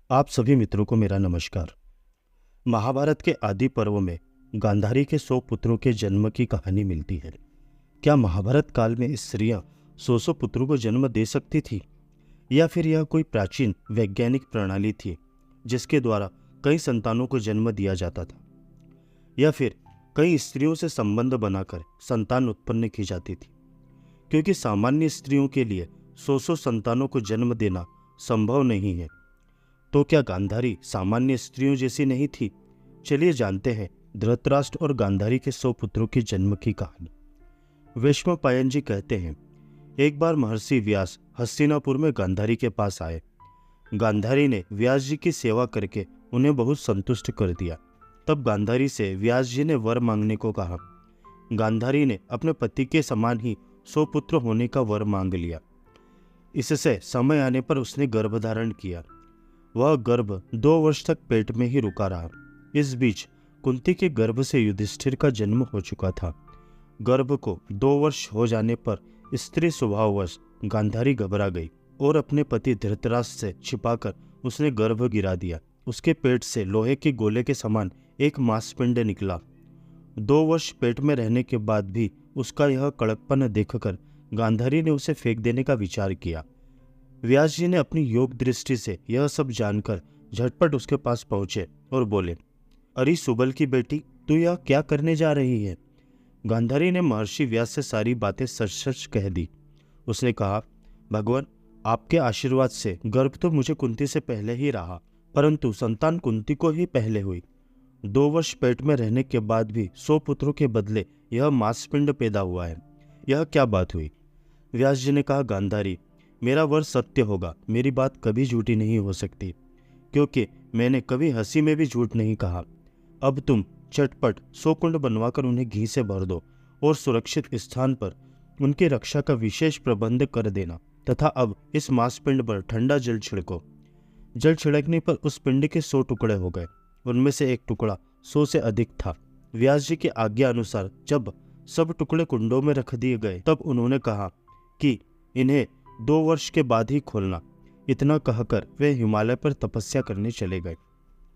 आप सभी मित्रों को मेरा नमस्कार। महाभारत के आदि पर्व में गांधारी के 100 पुत्रों के जन्म की कहानी मिलती है। क्या महाभारत काल में स्त्रियां 100 पुत्रों को जन्म दे सकती थी, या फिर यह कोई प्राचीन वैज्ञानिक प्रणाली थी जिसके द्वारा कई संतानों को जन्म दिया जाता था, या फिर कई स्त्रियों से संबंध बनाकर संतान उत्पन्न की जाती थी? क्योंकि सामान्य स्त्रियों के लिए 100 संतानों को जन्म देना संभव नहीं है, तो क्या गांधारी सामान्य स्त्रियों जैसी नहीं थी? चलिए जानते हैं धृतराष्ट्र और गांधारी के 100 पुत्रों के जन्म की कहानी। वैशंपायन जी कहते हैं, एक बार महर्षि व्यास हस्तिनापुर में गांधारी के पास आए। गांधारी ने व्यास जी की सेवा करके उन्हें बहुत संतुष्ट कर दिया। तब गांधारी से व्यास जी ने वर मांगने को कहा। गांधारी ने अपने पति के समान ही 100 पुत्र होने का वर मांग लिया। इससे समय आने पर उसने गर्भ धारण किया। वह गर्भ 2 वर्ष तक पेट में ही रुका रहा। इस बीच कुंती के गर्भ से युधिष्ठिर का जन्म हो चुका था। गर्भ को 2 वर्ष हो जाने पर स्त्री स्वभाववश गांधारी घबरा गई और अपने पति धृतराष्ट्र से छिपाकर उसने गर्भ गिरा दिया। उसके पेट से लोहे के गोले के समान एक मांसपिंड निकला। 2 वर्ष पेट में रहने के बाद भी उसका यह कड़कपन देखकर गांधारी ने उसे फेंक देने का विचार किया। व्यास जी ने अपनी योग दृष्टि से यह सब जानकर झटपट उसके पास पहुंचे और बोले, अरे सुबल की बेटी, तू यह क्या करने जा रही है? गांधारी ने महर्षि व्यास से सारी बातें सच सच कह दी। उसने कहा, भगवान, आपके आशीर्वाद से गर्भ तो मुझे कुंती से पहले ही रहा, परंतु संतान कुंती को ही पहले हुई। 2 वर्ष पेट में रहने के बाद भी 100 पुत्रों के बदले यह मांसपिंड पैदा हुआ है। यह क्या बात हुई? व्यास जी ने कहा, गांधारी, मेरा वर सत्य होगा। मेरी बात कभी झूठी नहीं हो सकती, क्योंकि मैंने कभी हंसी में भी झूठ नहीं कहा। अब तुम चटपट 100 कुंड बनवाकर उन्हें घी से भर दो और सुरक्षित स्थान पर उनकी रक्षा का विशेष प्रबंध कर देना, तथा अब इस मांसपिंड पर ठंडा जल छिड़को। जल छिड़कने पर उस पिंड के 100 टुकड़े हो गए। उनमें से एक टुकड़ा 100 से अधिक था। व्यास जी की आज्ञा अनुसार जब सब टुकड़े कुंडों में रख दिए गए, तब उन्होंने कहा कि इन्हें 2 वर्ष के बाद ही खोलना। इतना कहकर वे हिमालय पर तपस्या करने चले गए।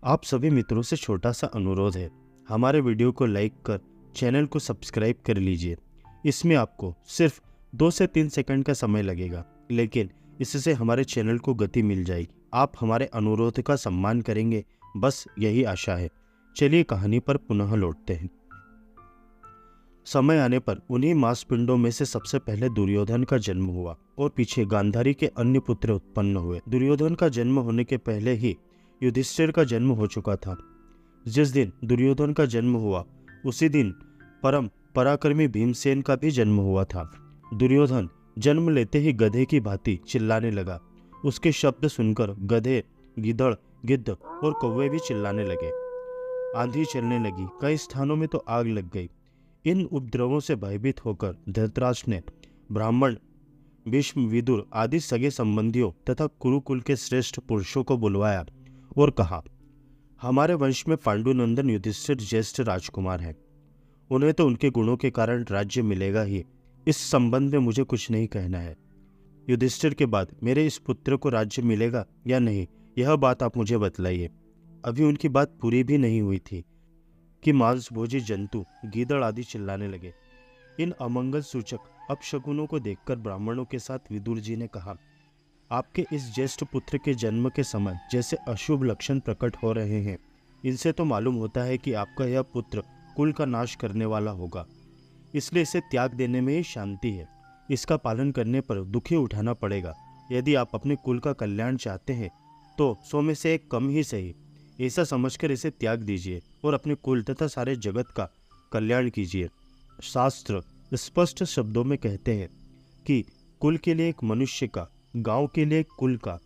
आप सभी मित्रों से छोटा सा अनुरोध है, हमारे वीडियो को लाइक कर चैनल को सब्सक्राइब कर लीजिए। इसमें आपको सिर्फ 2 से 3 सेकंड का समय लगेगा, लेकिन इससे हमारे चैनल को गति मिल जाएगी। आप हमारे अनुरोध का सम्मान करेंगे, बस यही आशा है। चलिए कहानी पर पुनः लौटते हैं। समय आने पर उन्हीं मांसपिंडों में से सबसे पहले दुर्योधन का जन्म हुआ और पीछे गांधारी के अन्य पुत्र उत्पन्न हुए। दुर्योधन का जन्म होने के पहले ही युधिष्ठिर का जन्म हो चुका था। जिस दिन दुर्योधन का जन्म हुआ, उसी दिन परम पराक्रमी भीमसेन का भी जन्म हुआ था। दुर्योधन जन्म लेते ही गधे की भांति चिल्लाने लगा। उसके शब्द सुनकर गधे, गीदड़, गिद्ध और कौवे भी चिल्लाने लगे। आंधी चलने लगी, कई स्थानों में तो आग लग गई। इन उपद्रवों से भयभीत होकर धृतराष्ट्र ने ब्राह्मण, भीष्म, विदुर आदि सगे संबंधियों तथा कुरुकुल के श्रेष्ठ पुरुषों को बुलवाया और कहा, हमारे वंश में पांडुनंदन युधिष्ठिर ज्येष्ठ राजकुमार हैं। उन्हें तो उनके गुणों के कारण राज्य मिलेगा ही। इस संबंध में मुझे कुछ नहीं कहना है। युधिष्ठिर के बाद मेरे इस पुत्र को राज्य मिलेगा या नहीं, यह बात आप मुझे बतलाइए। अभी उनकी बात पूरी भी नहीं हुई थी कि मांसभोजी जंतु, गीदड़ आदि चिल्लाने लगे। इन अमंगल सूचक अपशकुनों को देखकर ब्राह्मणों के साथ विदुर जी ने कहा, आपके इस ज्येष्ठ पुत्र के जन्म के समय जैसे अशुभ लक्षण प्रकट हो रहे हैं, इनसे तो मालूम होता है कि आपका यह पुत्र कुल का नाश करने वाला होगा। इसलिए इसे त्याग देने में ही शांति है। इसका पालन करने पर दुखी उठाना पड़ेगा। यदि आप अपने कुल का कल्याण चाहते हैं तो 100 में से एक कम ही सही, ऐसा समझकर इसे त्याग दीजिए और अपने कुल तथा सारे जगत का कल्याण कीजिए। शास्त्र स्पष्ट शब्दों में कहते हैं कि कुल के लिए एक मनुष्य का, गांव के लिए एक कुल का,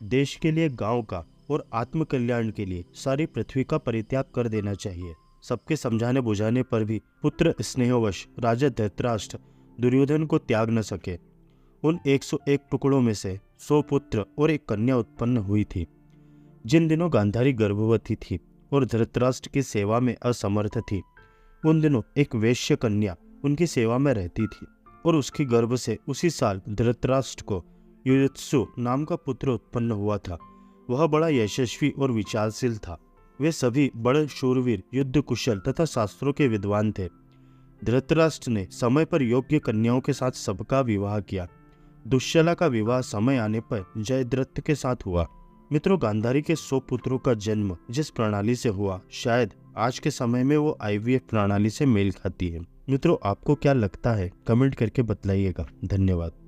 देश के लिए गांव का और आत्म कल्याण के लिए सारी पृथ्वी का परित्याग कर देना चाहिए। सबके समझाने बुझाने पर भी पुत्र स्नेहवश राजा धृतराष्ट्र दुर्योधन को त्याग न सके। उन 101 टुकड़ों में से 100 पुत्र और एक कन्या उत्पन्न हुई थी। जिन दिनों गांधारी गर्भवती थी और धृतराष्ट्र की सेवा में असमर्थ थी, उन दिनों एक वैश्य कन्या उनकी सेवा में रहती थी और उसके गर्भ से उसी साल धृतराष्ट्र को युयुत्सु नाम का पुत्र उत्पन्न हुआ था। वह बड़ा यशस्वी और विचारशील था। वे सभी बड़े शूरवीर, युद्ध कुशल तथा शास्त्रों के विद्वान थे। धृतराष्ट्र ने समय पर योग्य कन्याओं के साथ सबका विवाह किया। दुश्शला का विवाह समय आने पर जयद्रथ के साथ हुआ। मित्रों, गांधारी के 100 पुत्रों का जन्म जिस प्रणाली से हुआ, शायद आज के समय में वो IVF प्रणाली से मेल खाती है। मित्रों, आपको क्या लगता है? कमेंट करके बतलाइएगा। धन्यवाद।